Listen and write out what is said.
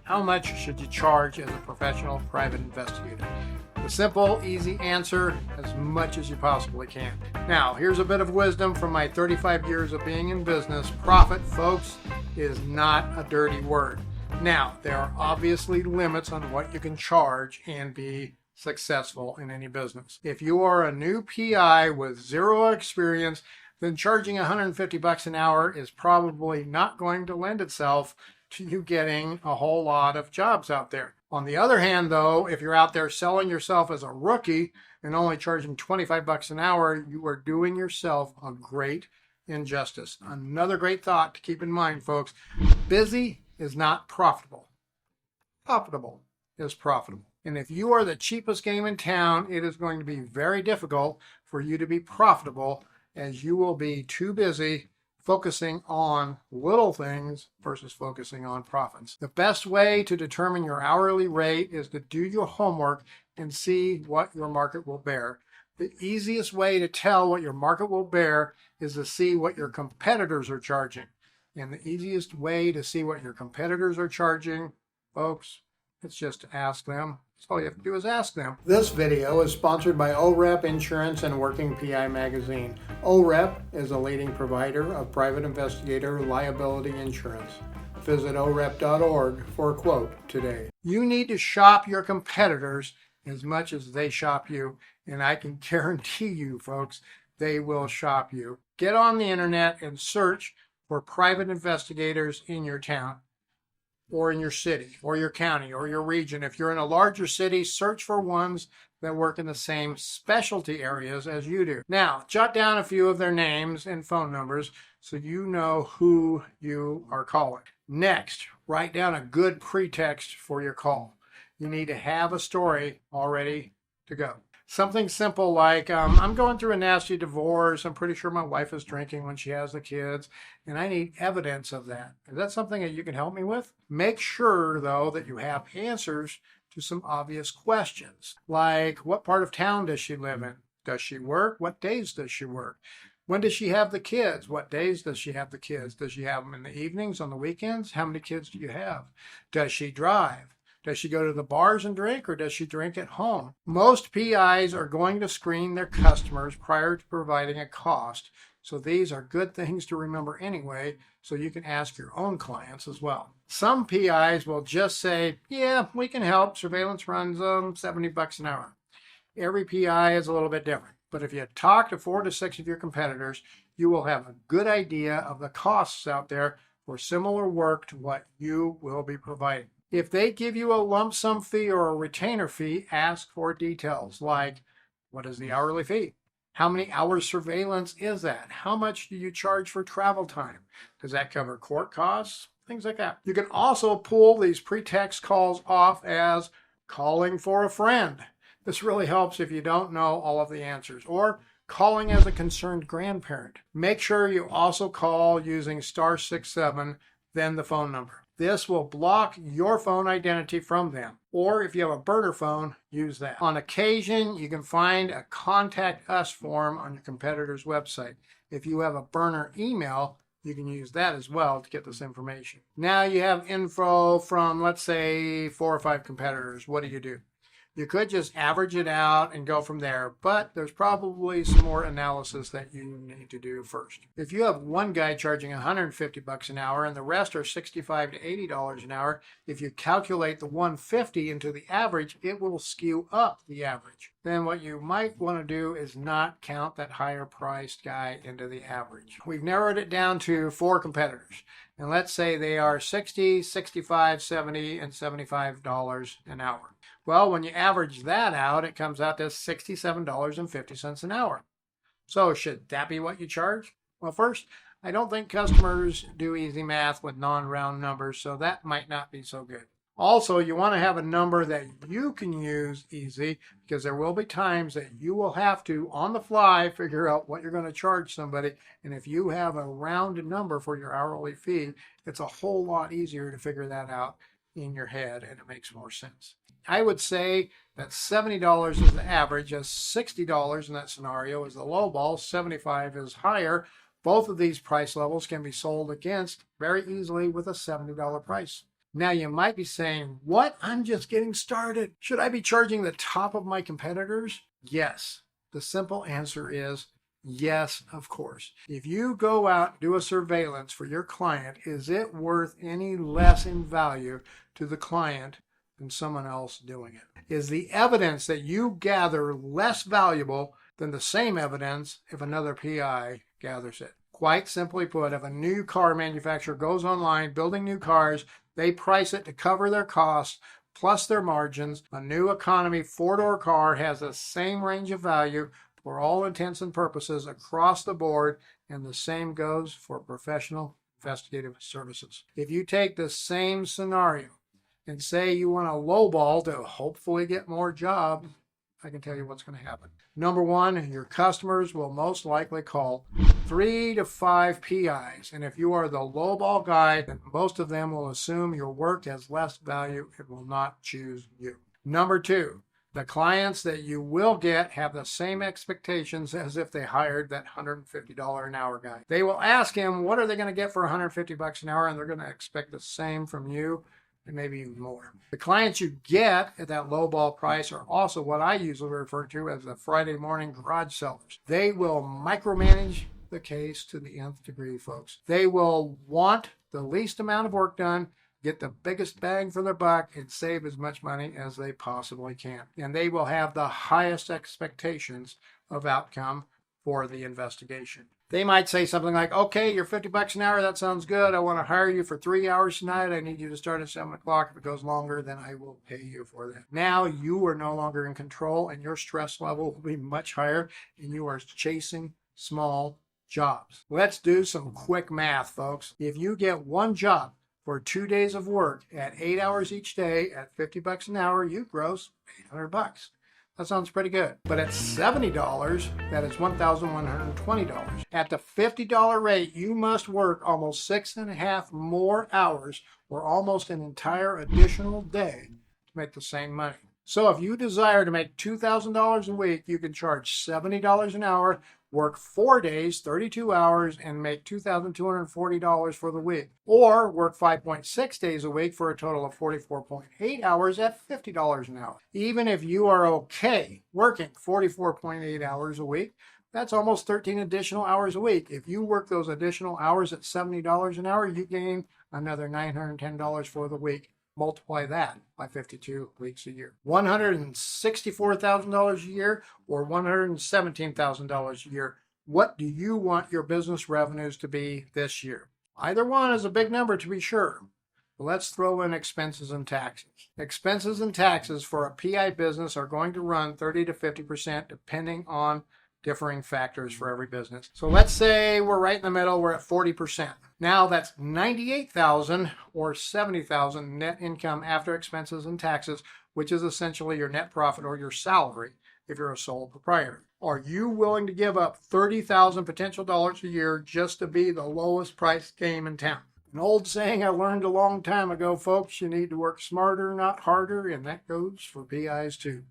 How much should you charge as a professional private investigator? The simple, easy answer, as much as you possibly can. Now, here's a bit of wisdom from my 35 years of being in business. Profit, folks, is not a dirty word. Now, there are obviously limits on what you can charge and be successful in any business. If you are a new PI with zero experience, then charging $150 an hour is probably not going to lend itself to you getting a whole lot of jobs out there. On the other hand, though, if you're out there selling yourself as a rookie and only charging $25 an hour, you are doing yourself a great injustice. Another great thought to keep in mind, folks: busy is not profitable. Profitable is profitable. And if you are the cheapest game in town, it is going to be very difficult for you to be profitable, as you will be too busy focusing on little things versus focusing on profits. The best way to determine your hourly rate is to do your homework and see what your market will bear. The easiest way to tell what your market will bear is to see what your competitors are charging. And the easiest way to see what your competitors are charging, folks, it's just to ask them. That's all you have to do is ask them. This video is sponsored by OREP Insurance and Working PI Magazine. OREP is a leading provider of private investigator liability insurance. Visit orep.org for a quote today. You need to shop your competitors as much as they shop you, and I can guarantee you, folks, they will shop you. Get on the internet and search for private investigators in your town, or in your city, or your county, or your region. If you're in a larger city, search for ones that work in the same specialty areas as you do. Now, jot down a few of their names and phone numbers so you know who you are calling. Next, write down a good pretext for your call. You need to have a story all ready to go. Something simple like, I'm going through a nasty divorce. I'm pretty sure my wife is drinking when she has the kids, and I need evidence of that. Is that something that you can help me with? Make sure, though, that you have answers to some obvious questions, like what part of town does she live in? Does she work? What days does she work? When does she have the kids? What days does she have the kids? Does she have them in the evenings, on the weekends? How many kids do you have? Does she drive? Does she go to the bars and drink, or does she drink at home? Most PIs are going to screen their customers prior to providing a cost, so these are good things to remember anyway, so you can ask your own clients as well. Some PIs will just say, yeah, we can help. Surveillance runs $70 an hour. Every PI is a little bit different, but if you talk to 4 to 6 of your competitors, you will have a good idea of the costs out there for similar work to what you will be providing. If they give you a lump sum fee or a retainer fee, ask for details like, what is the hourly fee? How many hours surveillance is that? How much do you charge for travel time? Does that cover court costs? Things like that. You can also pull these pretext calls off as calling for a friend. This really helps if you don't know all of the answers. Or calling as a concerned grandparent. Make sure you also call using *67, then the phone number. This will block your phone identity from them. Or if you have a burner phone, use that. On occasion, you can find a Contact Us form on your competitor's website. If you have a burner email, you can use that as well to get this information. Now you have info from, let's say, 4 or 5 competitors. What do? You could just average it out and go from there, but there's probably some more analysis that you need to do first. If you have one guy charging $150 an hour and the rest are $65 to $80 an hour, if you calculate the $150 into the average, it will skew up the average. Then what you might want to do is not count that higher priced guy into the average. We've narrowed it down to 4 competitors. And let's say they are $60, $65, $70, and $75 an hour. Well, when you average that out, it comes out to $67.50 an hour. So should that be what you charge? Well, first, I don't think customers do easy math with non-round numbers, so that might not be so good. Also, you want to have a number that you can use easy, because there will be times that you will have to, on the fly, figure out what you're going to charge somebody. And if you have a round number for your hourly fee, it's a whole lot easier to figure that out in your head, and it makes more sense. I would say that $70 is the average, as $60 in that scenario is the low ball, $75 is higher. Both of these price levels can be sold against very easily with a $70 price. Now you might be saying, what? I'm just getting started. Should I be charging the top of my competitors? Yes. The simple answer is yes, of course. If you go out and do a surveillance for your client, is it worth any less in value to the client than someone else doing it? Is the evidence that you gather less valuable than the same evidence if another PI gathers it? Quite simply put, if a new car manufacturer goes online building new cars, they price it to cover their costs plus their margins. A new economy four-door car has the same range of value for all intents and purposes across the board, and the same goes for professional investigative services. If you take the same scenario and say you want a lowball to hopefully get more jobs, I can tell you what's going to happen. Number one, your customers will most likely call 3 to 5 PIs. And if you are the lowball guy, then most of them will assume your work has less value and will not choose you. Number two, the clients that you will get have the same expectations as if they hired that $150 an hour guy. They will ask him, what are they going to get for $150 an hour? And they're going to expect the same from you, and maybe even more. The clients you get at that lowball price are also what I usually refer to as the Friday morning garage sellers. They will micromanage the case to the nth degree, folks. They will want the least amount of work done, get the biggest bang for their buck, and save as much money as they possibly can. And they will have the highest expectations of outcome for the investigation. They might say something like, okay, you're $50 an hour. That sounds good. I want to hire you for 3 hours tonight. I need you to start at 7 o'clock. If it goes longer, then I will pay you for that. Now you are no longer in control, and your stress level will be much higher, and you are chasing small jobs. Let's do some quick math, folks. If you get one job for 2 days of work at 8 hours each day at $50 an hour, you gross $800. That sounds pretty good. But at $70, that is $1,120. At the $50 rate, you must work almost 6.5 more hours or almost an entire additional day to make the same money. So if you desire to make $2,000 a week, you can charge $70 an hour, work 4 days, 32 hours, and make $2,240 for the week. Or work 5.6 days a week for a total of 44.8 hours at $50 an hour. Even if you are okay working 44.8 hours a week, that's almost 13 additional hours a week. If you work those additional hours at $70 an hour, you gain another $910 for the week. Multiply that by 52 weeks a year. $164,000 a year or $117,000 a year. What do you want your business revenues to be this year? Either one is a big number to be sure. Let's throw in expenses and taxes. Expenses and taxes for a PI business are going to run 30 to 50% depending on differing factors for every business. So let's say we're right in the middle, we're at 40%. Now that's $98,000 or $70,000 net income after expenses and taxes, which is essentially your net profit or your salary if you're a sole proprietor. Are you willing to give up $30,000 potential dollars a year just to be the lowest price game in town? An old saying I learned a long time ago, folks, you need to work smarter, not harder, and that goes for PIs too.